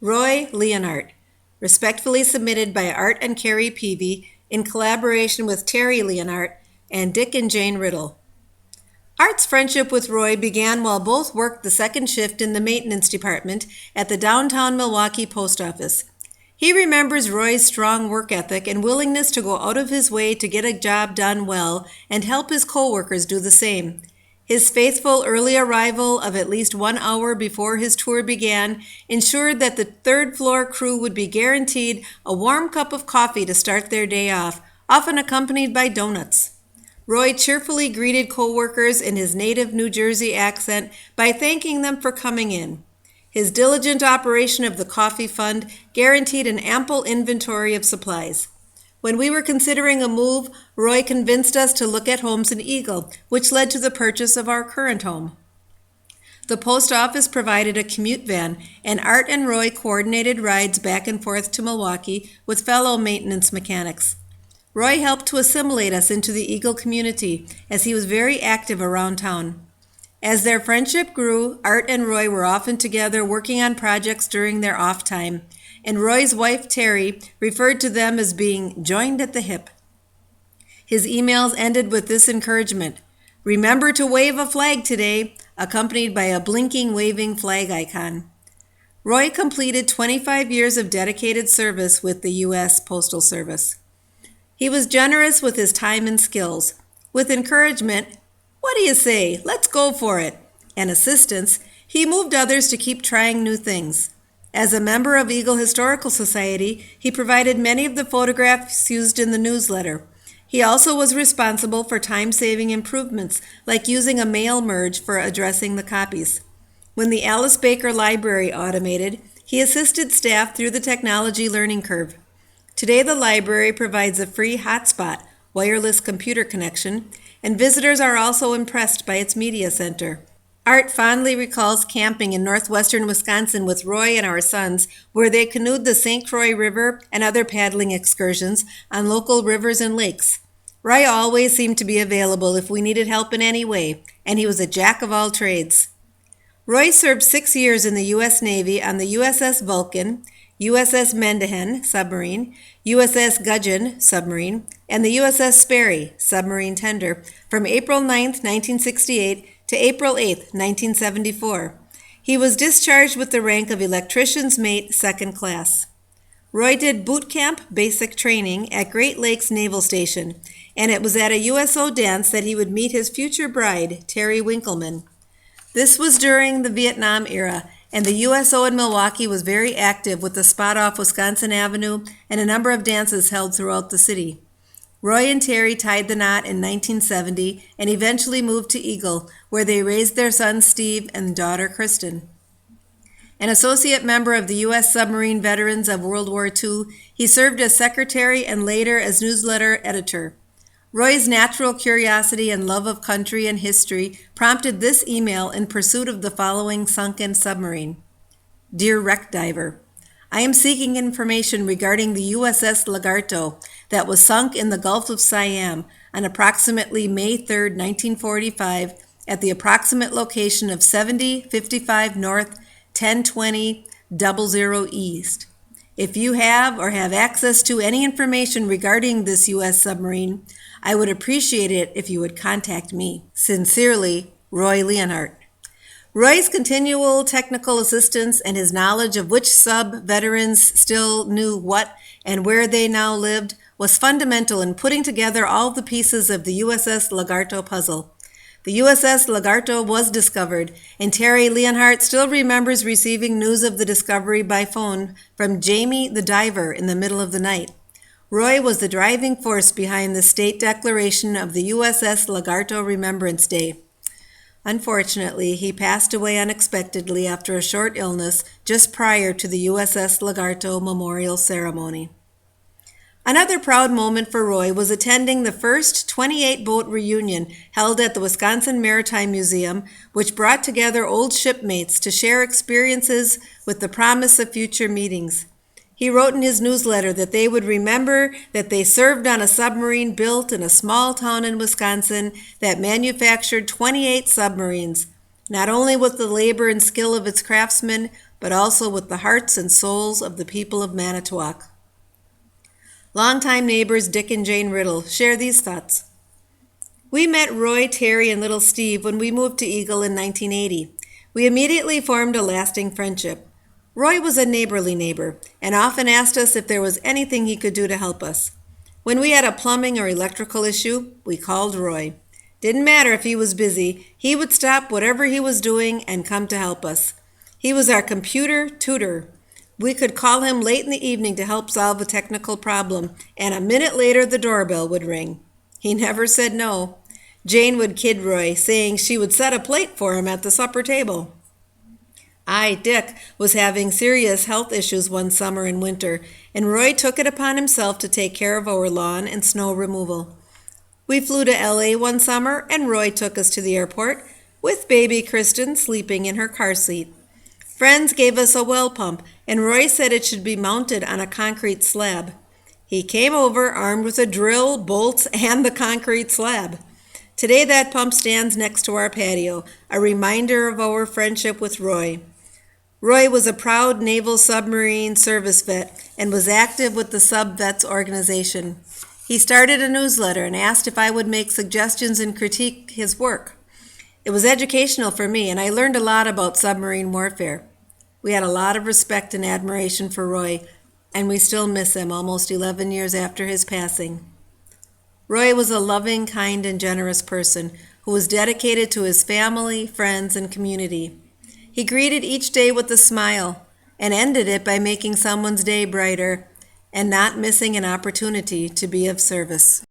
Roy Leonardt, respectfully submitted by Art and Carrie Peavy in collaboration with Terry Leonardt and Dick and Jane Riddle. Art's friendship with Roy began while both worked the second shift in the maintenance department at the downtown Milwaukee post office. He remembers Roy's strong work ethic and willingness to go out of his way to get a job done well and help his coworkers do the same. His faithful early arrival of at least 1 hour before his tour began ensured that the third-floor crew would be guaranteed a warm cup of coffee to start their day off, often accompanied by donuts. Roy cheerfully greeted coworkers in his native New Jersey accent by thanking them for coming in. His diligent operation of the coffee fund guaranteed an ample inventory of supplies. When we were considering a move, Roy convinced us to look at homes in Eagle, which led to the purchase of our current home. The post office provided a commute van, and Art and Roy coordinated rides back and forth to Milwaukee with fellow maintenance mechanics. Roy helped to assimilate us into the Eagle community, as he was very active around town. As their friendship grew, Art and Roy were often together working on projects during their off time, and Roy's wife, Terry, referred to them as being joined at the hip. His emails ended with this encouragement: "Remember to wave a flag today," accompanied by a blinking, waving flag icon. Roy completed 25 years of dedicated service with the U.S. Postal Service. He was generous with his time and skills. With encouragement, "What do you say? Let's go for it," and assistance, he moved others to keep trying new things. As a member of Eagle Historical Society, he provided many of the photographs used in the newsletter. He also was responsible for time-saving improvements, like using a mail merge for addressing the copies. When the Alice Baker Library automated, he assisted staff through the technology learning curve. Today, the library provides a free hotspot, wireless computer connection, and visitors are also impressed by its media center. Art fondly recalls camping in northwestern Wisconsin with Roy and our sons, where they canoed the St. Croix River and other paddling excursions on local rivers and lakes. Roy always seemed to be available if we needed help in any way, and he was a jack of all trades. Roy served 6 years in the U.S. Navy on the USS Vulcan, USS Mendenhall submarine, USS Gudgeon submarine, and the USS Sperry submarine tender from April 9, 1968 to April 8, 1974. He was discharged with the rank of Electrician's Mate, Second Class. Roy did boot camp basic training at Great Lakes Naval Station, and it was at a USO dance that he would meet his future bride, Terry Winkleman. This was during the Vietnam era, and the USO in Milwaukee was very active with the spot off Wisconsin Avenue and a number of dances held throughout the city. Roy and Terry tied the knot in 1970 and eventually moved to Eagle, where they raised their son Steve and daughter Kristen. An associate member of the U.S. Submarine Veterans of World War II, he served as secretary and later as newsletter editor. Roy's natural curiosity and love of country and history prompted this email in pursuit of the following sunken submarine. Dear Wreck Diver, I am seeking information regarding the USS Lagarto that was sunk in the Gulf of Siam on approximately May 3, 1945, at the approximate location of 7055 North, 1020 00 East. If you have or have access to any information regarding this U.S. submarine, I would appreciate it if you would contact me. Sincerely, Roy Leonardt. Roy's continual technical assistance and his knowledge of which sub-veterans still knew what and where they now lived was fundamental in putting together all the pieces of the USS Lagarto puzzle. The USS Lagarto was discovered, and Terry Leonhardt still remembers receiving news of the discovery by phone from Jamie the diver in the middle of the night. Roy was the driving force behind the state declaration of the USS Lagarto Remembrance Day. Unfortunately, he passed away unexpectedly after a short illness just prior to the USS Lagarto memorial ceremony. Another proud moment for Roy was attending the first 28-boat reunion held at the Wisconsin Maritime Museum, which brought together old shipmates to share experiences with the promise of future meetings. He wrote in his newsletter that they would remember that they served on a submarine built in a small town in Wisconsin that manufactured 28 submarines, not only with the labor and skill of its craftsmen, but also with the hearts and souls of the people of Manitowoc. Longtime neighbors Dick and Jane Riddle share these thoughts. We met Roy, Terry, and little Steve when we moved to Eagle in 1980. We immediately formed a lasting friendship. Roy was a neighborly neighbor and often asked us if there was anything he could do to help us. When we had a plumbing or electrical issue, we called Roy. Didn't matter if he was busy, he would stop whatever he was doing and come to help us. He was our computer tutor. We could call him late in the evening to help solve a technical problem, and a minute later the doorbell would ring. He never said no. Jane would kid Roy, saying she would set a plate for him at the supper table. Dick, was having serious health issues one summer and winter, and Roy took it upon himself to take care of our lawn and snow removal. We flew to LA one summer, and Roy took us to the airport, with baby Kristen sleeping in her car seat. Friends gave us a well pump, and Roy said it should be mounted on a concrete slab. He came over armed with a drill, bolts, and the concrete slab. Today that pump stands next to our patio, a reminder of our friendship with Roy. Roy was a proud Naval Submarine Service vet and was active with the Sub Vets organization. He started a newsletter and asked if I would make suggestions and critique his work. It was educational for me, and I learned a lot about submarine warfare. We had a lot of respect and admiration for Roy, and we still miss him almost 11 years after his passing. Roy was a loving, kind, and generous person who was dedicated to his family, friends, and community. He greeted each day with a smile and ended it by making someone's day brighter and not missing an opportunity to be of service.